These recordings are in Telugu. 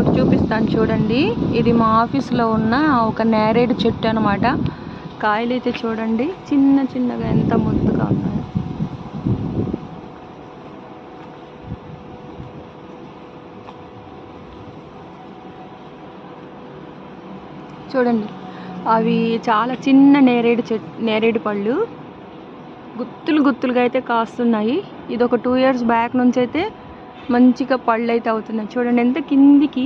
ఒకటి చూపిస్తాను చూడండి. ఇది మా ఆఫీస్లో ఉన్న ఒక నేరేడు చెట్టు అనమాట. కాయలు అయితే చూడండి చిన్న చిన్నగా ఎంత ముద్దుగా ఉన్నాయో. చూడండి అవి చాలా చిన్న నేరేడు పళ్ళు గుత్తులు గుత్తులుగా అయితే కాస్తున్నాయి. ఇది ఒక 2 years బ్యాక్ నుంచి అయితే మంచిగా పళ్ళు అయితే అవుతున్నాయి. చూడండి ఎంత కిందికి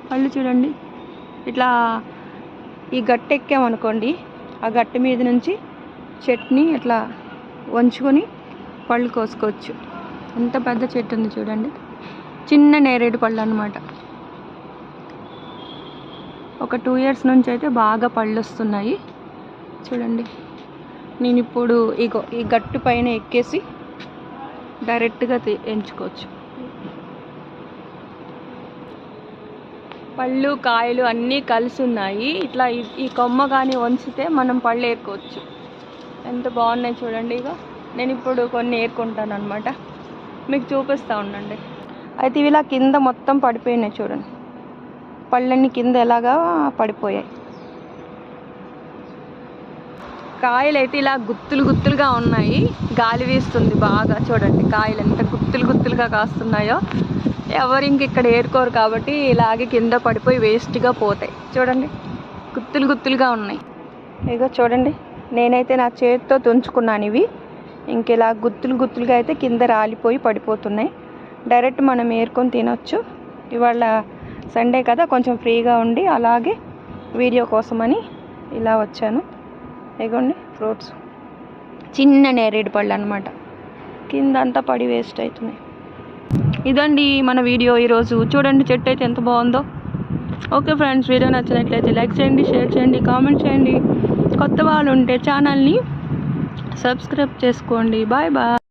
పళ్ళు చూడండి. ఇట్లా ఈ గట్టు ఎక్కామనుకోండి, ఆ గట్టు మీద నుంచి చెట్టుని ఇట్లా వంచుకొని పళ్ళు కోసుకోవచ్చు. ఎంత పెద్ద చెట్టు ఉంది చూడండి. చిన్న నేరేడు పళ్ళు అనమాట. ఒక 2 years నుంచి అయితే బాగా పళ్ళు వస్తున్నాయి చూడండి. నేను ఇప్పుడు ఈ గట్టు పైన ఎక్కేసి డైరెక్ట్గా ఎంచుకోవచ్చు. పళ్ళు కాయలు అన్నీ కలిసి ఉన్నాయి. ఇట్లా ఈ కొమ్మ కానీ వంచితే మనం పళ్ళు ఏరుకోవచ్చు. ఎంత బాగున్నాయి చూడండి. ఇక నేను ఇప్పుడు కొన్ని ఏరుకుంటాను అనమాట, మీకు చూపిస్తూ ఉండండి. అయితే ఇవి ఇలా కింద మొత్తం పడిపోయినాయి చూడండి. పళ్ళన్నీ కింద ఎలాగా పడిపోయాయి. కాయలు అయితే ఇలా గుత్తులు గుత్తులుగా ఉన్నాయి. గాలి వీస్తుంది బాగా. చూడండి కాయలు ఎంత గుత్తులు గుత్తులుగా కాస్తున్నాయో. ఎవరు ఇంక ఇక్కడ ఏరుకోరు కాబట్టి ఇలాగే కింద పడిపోయి వేస్ట్గా పోతాయి. చూడండి గుత్తులు గుత్తులుగా ఉన్నాయి. ఇగో చూడండి, నేనైతే నా చేతితో తుంచుకున్నాను. ఇవి ఇంక ఇలా గుత్తులు గుత్తులుగా అయితే కింద రాలిపోయి పడిపోతున్నాయి. డైరెక్ట్ మనం ఏరుకొని తినొచ్చు. ఇవాళ సండే కదా, కొంచెం ఫ్రీగా ఉండి అలాగే వీడియో కోసమని ఇలా వచ్చాను. ఇగోండి ఫ్రూట్స్, చిన్న నేరేడు పళ్ళు అనమాట. కింద అంతా పడి వేస్ట్ అవుతున్నాయి. ఇదండి మన వీడియో ఈరోజు. చూడండి చెట్టు అయితే ఎంత బాగుందో. ఓకే ఫ్రెండ్స్, వీడియో నచ్చినట్లయితే లైక్ చేయండి, షేర్ చేయండి, కామెంట్ చేయండి. కొత్త వాళ్ళు ఉంటే ఛానల్ని సబ్స్క్రైబ్ చేసుకోండి. Bye bye.